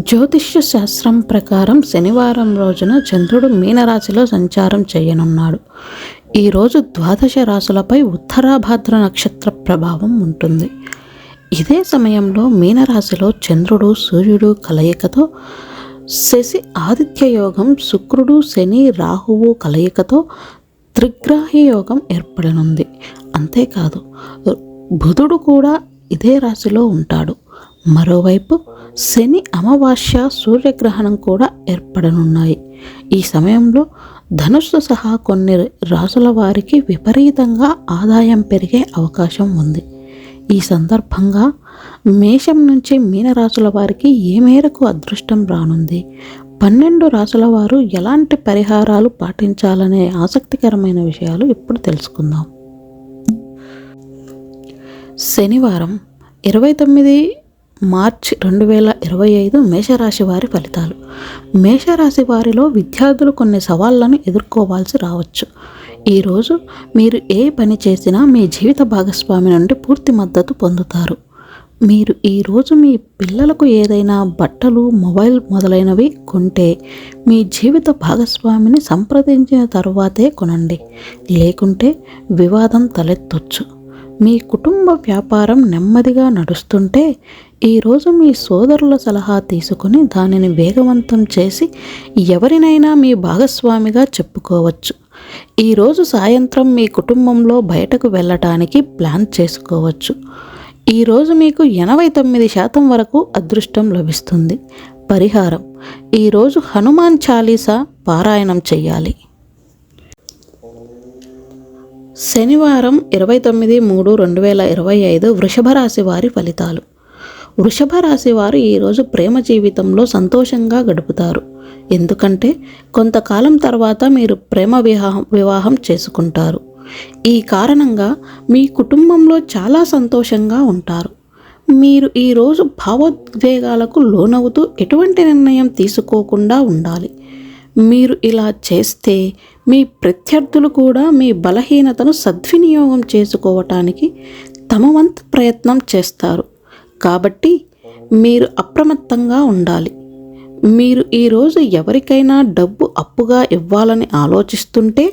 జ్యోతిష్య శాస్త్రం ప్రకారం శనివారం రోజున చంద్రుడు మీనరాశిలో సంచారం చేయనున్నాడు. ఈరోజు ద్వాదశ రాశులపై ఉత్తరాభాద్ర నక్షత్ర ప్రభావం ఉంటుంది. ఇదే సమయంలో మీనరాశిలో చంద్రుడు సూర్యుడు కలయికతో శశి ఆదిత్య యోగం, శుక్రుడు శని రాహువు కలయికతో త్రిగ్రాహి యోగం ఏర్పడనుంది. అంతేకాదు బుధుడు కూడా ఇదే రాశిలో ఉంటాడు. మరోవైపు శని అమావాస్య సూర్యగ్రహణం కూడా ఏర్పడనున్నాయి. ఈ సమయంలో ధనుస్సు సహా కొన్ని రాశుల వారికి విపరీతంగా ఆదాయం పెరిగే అవకాశం ఉంది. ఈ సందర్భంగా మేషం నుంచి మీనరాశుల వారికి ఏ మేరకు అదృష్టం రానుంది, 12 రాశుల వారు ఎలాంటి పరిహారాలు పాటించాలనే ఆసక్తికరమైన విషయాలు ఇప్పుడు తెలుసుకుందాం. శనివారం 29 మార్చి 2025 మేషరాశి వారి ఫలితాలు. మేషరాశి వారిలో విద్యార్థులు కొన్ని సవాళ్లను ఎదుర్కోవాల్సి రావచ్చు. ఈరోజు మీరు ఏ పని చేసినా మీ జీవిత భాగస్వామి నుండి పూర్తి మద్దతు పొందుతారు. మీరు ఈరోజు మీ పిల్లలకు ఏదైనా బట్టలు, మొబైల్ మొదలైనవి కొంటే మీ జీవిత భాగస్వామిని సంప్రదించిన తరువాతే కొనండి, లేకుంటే వివాదం తలెత్తొచ్చు. మీ కుటుంబ వ్యాపారం నెమ్మదిగా నడుస్తుంటే ఈరోజు మీ సోదరుల సలహా తీసుకుని దానిని వేగవంతం చేసి ఎవరినైనా మీ భాగస్వామిగా చెప్పుకోవచ్చు. ఈరోజు సాయంత్రం మీ కుటుంబంలో బయటకు వెళ్ళటానికి ప్లాన్ చేసుకోవచ్చు. ఈరోజు మీకు 89% వరకు అదృష్టం లభిస్తుంది. పరిహారం: ఈరోజు హనుమాన్ చాలీసా పారాయణం చెయ్యాలి. శనివారం 29/3/2025 వృషభ రాశి వారి ఫలితాలు. వృషభ రాశి వారు ఈరోజు ప్రేమ జీవితంలో సంతోషంగా గడుపుతారు. ఎందుకంటే కొంతకాలం తర్వాత మీరు ప్రేమ వివాహం చేసుకుంటారు. ఈ కారణంగా మీ కుటుంబంలో చాలా సంతోషంగా ఉంటారు. మీరు ఈరోజు భావోద్వేగాలకు లోనవుతూ ఎటువంటి నిర్ణయం తీసుకోకుండా ఉండాలి. మీరు ఇలా చేస్తే మీ ప్రత్యర్థులు కూడా మీ బలహీనతను సద్వినియోగం చేసుకోవటానికి తమ వంతు ప్రయత్నం చేస్తారు. కాబట్టి మీరు అప్రమత్తంగా ఉండాలి. మీరు ఈరోజు ఎవరికైనా డబ్బు అప్పుగా ఇవ్వాలని ఆలోచిస్తుంటే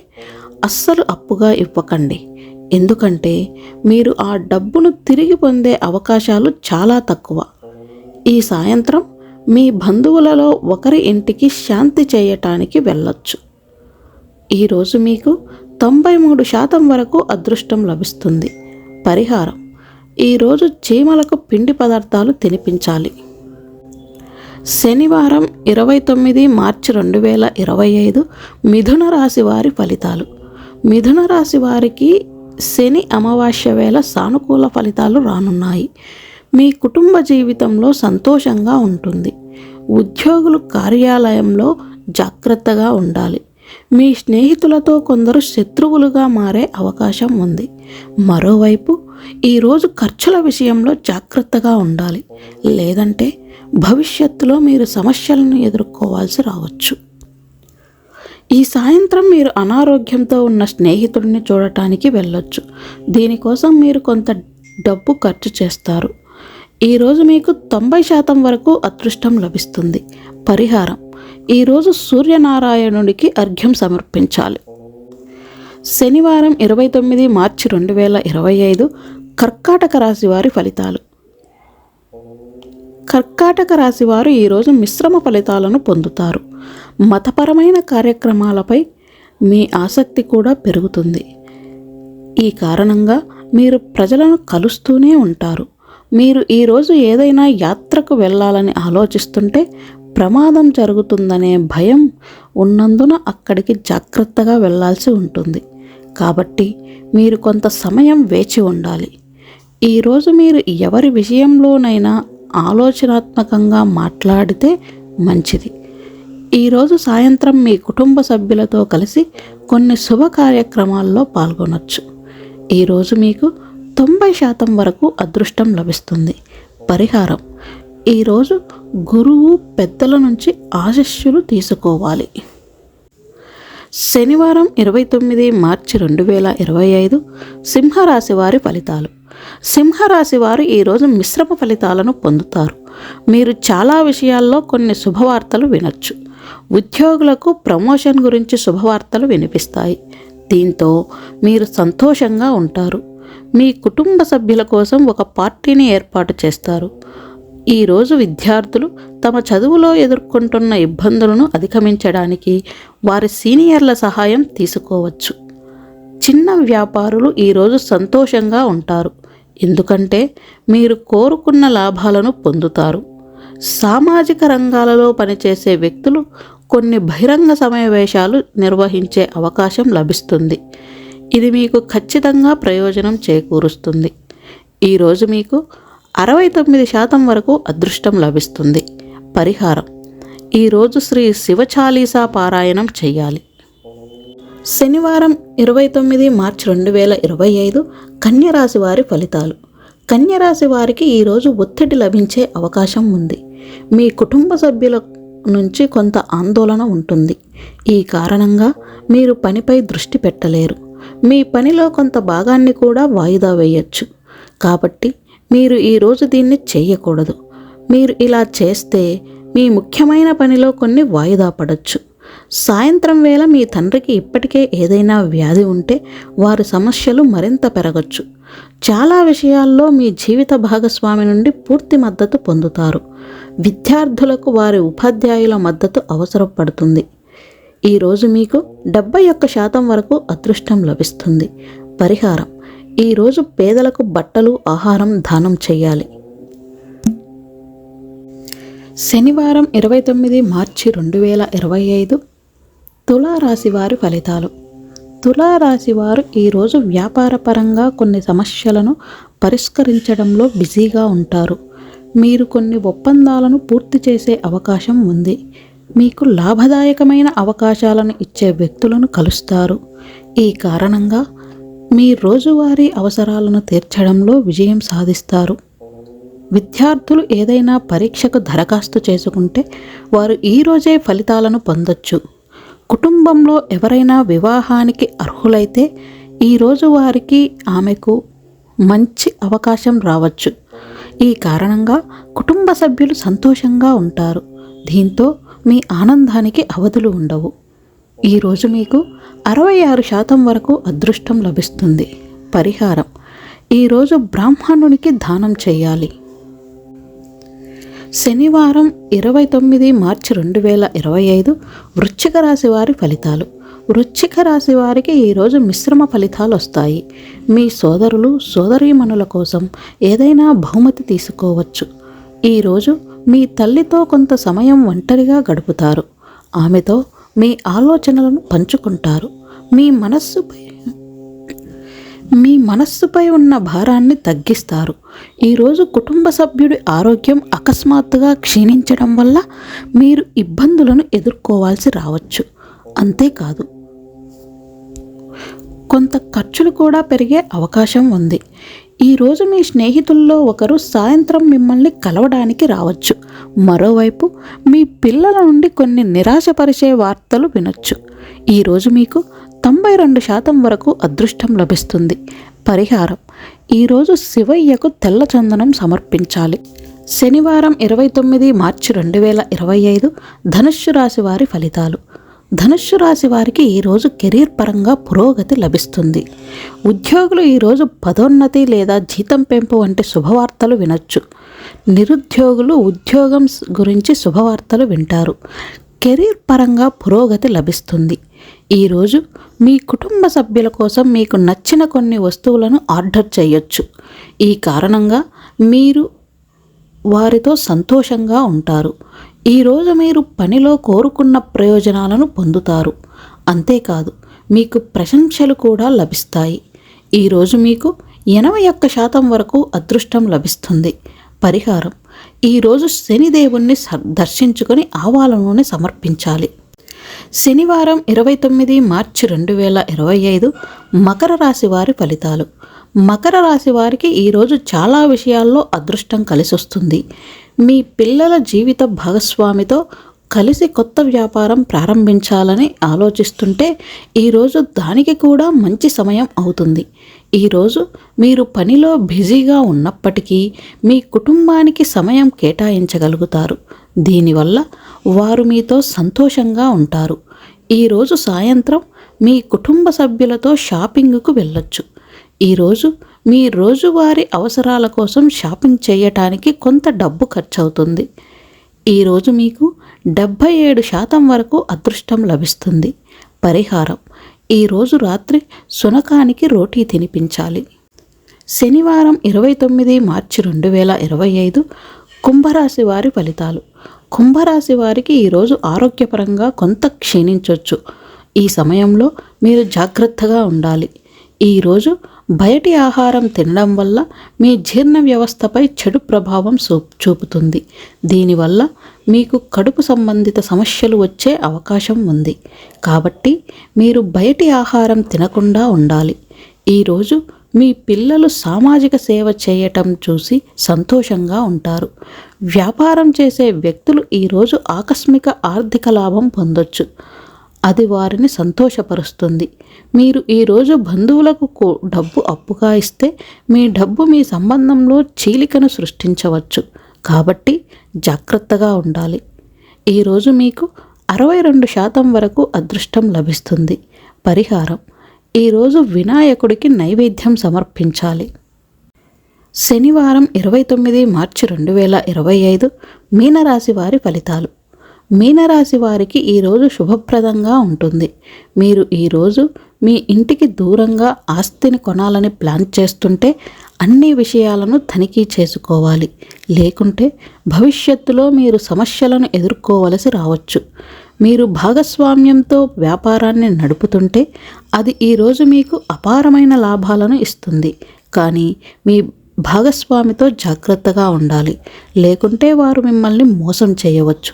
అస్సలు అప్పుగా ఇవ్వకండి. ఎందుకంటే మీరు ఆ డబ్బును తిరిగి పొందే అవకాశాలు చాలా తక్కువ. ఈ సాయంత్రం మీ బంధువులలో ఒకరి ఇంటికి శాంతి చేయటానికి వెళ్ళొచ్చు. ఈరోజు మీకు 93% వరకు అదృష్టం లభిస్తుంది. పరిహారం: ఈరోజు చీమలకు పిండి పదార్థాలు తినిపించాలి. శనివారం 29 మార్చి 2025 మిథున రాశి వారి ఫలితాలు. మిథున రాశి వారికి శని అమావాస్య వేళ సానుకూల ఫలితాలు రానున్నాయి. మీ కుటుంబ జీవితంలో సంతోషంగా ఉంటుంది. ఉద్యోగులు కార్యాలయంలో జాగ్రత్తగా ఉండాలి. మీ స్నేహితులతో కొందరు శత్రువులుగా మారే అవకాశం ఉంది. మరోవైపు ఈరోజు ఖర్చుల విషయంలో జాగ్రత్తగా ఉండాలి, లేదంటే భవిష్యత్తులో మీరు సమస్యలను ఎదుర్కోవాల్సి రావచ్చు. ఈ సాయంత్రం మీరు అనారోగ్యంతో ఉన్న స్నేహితుడిని చూడటానికి వెళ్ళొచ్చు. దీనికోసం మీరు కొంత డబ్బు ఖర్చు చేస్తారు. ఈరోజు మీకు 90% వరకు అదృష్టం లభిస్తుంది. పరిహారం: ఈరోజు సూర్యనారాయణుడికి అర్ఘ్యం సమర్పించాలి. శనివారం 29 మార్చి 2025 కర్కాటక రాశి వారి ఫలితాలు. కర్కాటక రాశి వారు ఈరోజు మిశ్రమ ఫలితాలను పొందుతారు. మతపరమైన కార్యక్రమాలపై మీ ఆసక్తి కూడా పెరుగుతుంది. ఈ కారణంగా మీరు ప్రజలను కలుస్తూనే ఉంటారు. మీరు ఈరోజు ఏదైనా యాత్రకు వెళ్ళాలని ఆలోచిస్తుంటే ప్రమాదం జరుగుతుందనే భయం ఉన్నందున అక్కడికి జాగ్రత్తగా వెళ్ళాల్సి ఉంటుంది. కాబట్టి మీరు కొంత సమయం వేచి ఉండాలి. ఈరోజు మీరు ఎవరి విషయంలోనైనా ఆలోచనాత్మకంగా మాట్లాడితే మంచిది. ఈరోజు సాయంత్రం మీ కుటుంబ సభ్యులతో కలిసి కొన్ని శుభ కార్యక్రమాల్లో పాల్గొనవచ్చు. ఈరోజు మీకు 90% వరకు అదృష్టం లభిస్తుంది. పరిహారం: ఈరోజు గురువు పెద్దల నుంచి ఆశీస్సులు తీసుకోవాలి. శనివారం 29 మార్చి 2025 సింహరాశి వారి ఫలితాలు. సింహరాశి వారు ఈరోజు మిశ్రమ ఫలితాలను పొందుతారు. మీరు చాలా విషయాల్లో కొన్ని శుభవార్తలు వినొచ్చు. ఉద్యోగులకు ప్రమోషన్ గురించి శుభవార్తలు వినిపిస్తాయి. దీంతో మీరు సంతోషంగా ఉంటారు. మీ కుటుంబ సభ్యుల కోసం ఒక పార్టీని ఏర్పాటు చేస్తారు. ఈరోజు విద్యార్థులు తమ చదువులో ఎదుర్కొంటున్న ఇబ్బందులను అధిగమించడానికి వారి సీనియర్ల సహాయం తీసుకోవచ్చు. చిన్న వ్యాపారులు ఈరోజు సంతోషంగా ఉంటారు, ఎందుకంటే మీరు కోరుకున్న లాభాలను పొందుతారు. సామాజిక రంగాలలో పనిచేసే వ్యక్తులు కొన్ని బహిరంగ సమావేశాలు నిర్వహించే అవకాశం లభిస్తుంది. ఇది మీకు ఖచ్చితంగా ప్రయోజనం చేకూరుస్తుంది. ఈరోజు మీకు 69% వరకు అదృష్టం లభిస్తుంది. పరిహారం: ఈరోజు శ్రీ శివచాలీసా పారాయణం చేయాలి. శనివారం 29 మార్చి 2025 కన్యరాశి వారి ఫలితాలు. కన్యరాశి వారికి ఈరోజు ఒత్తిడి లభించే అవకాశం ఉంది. మీ కుటుంబ సభ్యుల నుంచి కొంత ఆందోళన ఉంటుంది. ఈ కారణంగా మీరు పనిపై దృష్టి పెట్టలేరు. మీ పనిలో కొంత భాగాన్ని కూడా వాయిదా వేయచ్చు. కాబట్టి మీరు ఈరోజు దీన్ని చేయకూడదు. మీరు ఇలా చేస్తే మీ ముఖ్యమైన పనిలో కొన్ని వాయిదా పడవచ్చు. సాయంత్రం వేళ మీ తండ్రికి ఇప్పటికే ఏదైనా వ్యాధి ఉంటే వారి సమస్యలు మరింత పెరగచ్చు. చాలా విషయాల్లో మీ జీవిత భాగస్వామి నుండి పూర్తి మద్దతు పొందుతారు. విద్యార్థులకు వారి ఉపాధ్యాయుల మద్దతు అవసరపడుతుంది. ఈరోజు మీకు 71% వరకు అదృష్టం లభిస్తుంది. పరిహారం: ఈరోజు పేదలకు బట్టలు, ఆహారం దానం చేయాలి. శనివారం 29 మార్చి 2025 తులారాశి వారి ఫలితాలు. తులారాశి వారు ఈరోజు వ్యాపారపరంగా కొన్ని సమస్యలను పరిష్కరించడంలో బిజీగా ఉంటారు. మీరు కొన్ని ఒప్పందాలను పూర్తి చేసే అవకాశం ఉంది. మీకు లాభదాయకమైన అవకాశాలను ఇచ్చే వ్యక్తులను కలుస్తారు. ఈ కారణంగా మీ రోజువారీ అవసరాలను తీర్చడంలో విజయం సాధిస్తారు. విద్యార్థులు ఏదైనా పరీక్షకు దరఖాస్తు చేసుకుంటే వారు ఈరోజే ఫలితాలను పొందొచ్చు. కుటుంబంలో ఎవరైనా వివాహానికి అర్హులైతే ఈరోజు వారికి ఆమెకు మంచి అవకాశం రావచ్చు. ఈ కారణంగా కుటుంబ సభ్యులు సంతోషంగా ఉంటారు. దీంతో మీ ఆనందానికి అవధులు ఉండవు. ఈరోజు మీకు 66% వరకు అదృష్టం లభిస్తుంది. పరిహారం: ఈరోజు బ్రాహ్మణునికి దానం చేయాలి. శనివారం 29 మార్చి 2025 వృశ్చిక రాశి వారి ఫలితాలు. వృశ్చిక రాశి వారికి ఈరోజు మిశ్రమ ఫలితాలు వస్తాయి. మీ సోదరులు, సోదరీమణుల కోసం ఏదైనా బహుమతి తీసుకోవచ్చు. ఈరోజు మీ తల్లితో కొంత సమయం ఒంటరిగా గడుపుతారు. ఆమెతో మీ ఆలోచనలను పంచుకుంటారు. మీ మనస్సుపై ఉన్న భారాన్ని తగ్గిస్తారు. ఈరోజు కుటుంబ సభ్యుడి ఆరోగ్యం అకస్మాత్తుగా క్షీణించడం వల్ల మీరు ఇబ్బందులను ఎదుర్కోవాల్సి రావచ్చు. అంతేకాదు, కొంత ఖర్చులు కూడా పెరిగే అవకాశం ఉంది. ఈరోజు మీ స్నేహితుల్లో ఒకరు సాయంత్రం మిమ్మల్ని కలవడానికి రావచ్చు. మరోవైపు మీ పిల్లల నుండి కొన్ని నిరాశపరిచే వార్తలు వినొచ్చు. ఈరోజు మీకు 92% వరకు అదృష్టం లభిస్తుంది. పరిహారం: ఈరోజు శివయ్యకు తెల్ల చందనం సమర్పించాలి. శనివారం 29 మార్చి 2025 ధనుస్సు రాశి వారి ఫలితాలు. ధనుస్సు రాశి వారికి ఈరోజు కెరీర్ పరంగా పురోగతి లభిస్తుంది. ఉద్యోగులు ఈరోజు పదోన్నతి లేదా జీతం పెంపు వంటి శుభవార్తలు వినొచ్చు. నిరుద్యోగులు ఉద్యోగం గురించి శుభవార్తలు వింటారు. కెరీర్ పరంగా పురోగతి లభిస్తుంది. ఈరోజు మీ కుటుంబ సభ్యుల కోసం మీకు నచ్చిన కొన్ని వస్తువులను ఆర్డర్ చేయొచ్చు. ఈ కారణంగా మీరు వారితో సంతోషంగా ఉంటారు. ఈరోజు మీరు పనిలో కోరుకున్న ప్రయోజనాలను పొందుతారు. అంతేకాదు, మీకు ప్రశంసలు కూడా లభిస్తాయి. ఈరోజు మీకు 81% వరకు అదృష్టం లభిస్తుంది. పరిహారం: ఈరోజు శనిదేవుణ్ణి దర్శించుకొని ఆవాల నూనె సమర్పించాలి. శనివారం 29 మార్చి 2025 మకర రాశి వారి ఫలితాలు. మకర రాశి వారికి ఈరోజు చాలా విషయాల్లో అదృష్టం కలిసొస్తుంది. మీ పిల్లల జీవిత భాగస్వామితో కలిసి కొత్త వ్యాపారం ప్రారంభించాలని ఆలోచిస్తుంటే ఈరోజు దానికి కూడా మంచి సమయం అవుతుంది. ఈరోజు మీరు పనిలో బిజీగా ఉన్నప్పటికీ మీ కుటుంబానికి సమయం కేటాయించగలుగుతారు. దీనివల్ల వారు మీతో సంతోషంగా ఉంటారు. ఈరోజు సాయంత్రం మీ కుటుంబ సభ్యులతో షాపింగ్కు వెళ్ళొచ్చు. ఈరోజు మీ రోజువారీ అవసరాల కోసం షాపింగ్ చేయటానికి కొంత డబ్బు ఖర్చవుతుంది. ఈరోజు మీకు 77% వరకు అదృష్టం లభిస్తుంది. పరిహారం: ఈరోజు రాత్రి శునకానికి రోటీ తినిపించాలి. శనివారం 29 మార్చి 2025 కుంభరాశి వారి ఫలితాలు. కుంభరాశి వారికి ఈరోజు ఆరోగ్యపరంగా కొంత క్షీణించవచ్చు. ఈ సమయంలో మీరు జాగ్రత్తగా ఉండాలి. ఈరోజు బయటి ఆహారం తినడం వల్ల మీ జీర్ణ వ్యవస్థపై చెడు ప్రభావం చూపుతుంది. దీనివల్ల మీకు కడుపు సంబంధిత సమస్యలు వచ్చే అవకాశం ఉంది. కాబట్టి మీరు బయటి ఆహారం తినకుండా ఉండాలి. ఈరోజు మీ పిల్లలు సామాజిక సేవ చేయటం చూసి సంతోషంగా ఉంటారు. వ్యాపారం చేసే వ్యక్తులు ఈరోజు ఆకస్మిక ఆర్థిక లాభం పొందొచ్చు. అది వారిని సంతోషపరుస్తుంది. మీరు ఈరోజు బంధువులకు డబ్బు అప్పుగా ఇస్తే మీ డబ్బు మీ సంబంధంలో చీలికను సృష్టించవచ్చు. కాబట్టి జాగ్రత్తగా ఉండాలి. ఈరోజు మీకు 62% వరకు అదృష్టం లభిస్తుంది. పరిహారం: ఈరోజు వినాయకుడికి నైవేద్యం సమర్పించాలి. శనివారం 29 మార్చి 2025 మీనరాశి వారి ఫలితాలు. మీనరాశి వారికి ఈరోజు శుభప్రదంగా ఉంటుంది. మీరు ఈరోజు మీ ఇంటికి దూరంగా ఆస్తిని కొనాలని ప్లాన్ చేస్తుంటే అన్ని విషయాలను తనిఖీ చేసుకోవాలి. లేకుంటే భవిష్యత్తులో మీరు సమస్యలను ఎదుర్కోవలసి రావచ్చు. మీరు భాగస్వామ్యంతో వ్యాపారాన్ని నడుపుతుంటే అది ఈరోజు మీకు అపారమైన లాభాలను ఇస్తుంది. కానీ మీ భాగస్వామితో జాగ్రత్తగా ఉండాలి. లేకుంటే వారు మిమ్మల్ని మోసం చేయవచ్చు.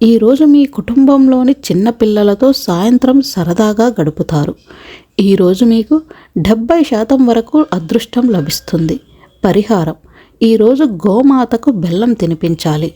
ఈరోజు మీ కుటుంబంలోని చిన్న పిల్లలతో సాయంత్రం సరదాగా గడుపుతారు. ఈరోజు మీకు 70% వరకు అదృష్టం లభిస్తుంది. పరిహారం: ఈరోజు గోమాతకు బెల్లం తినిపించాలి.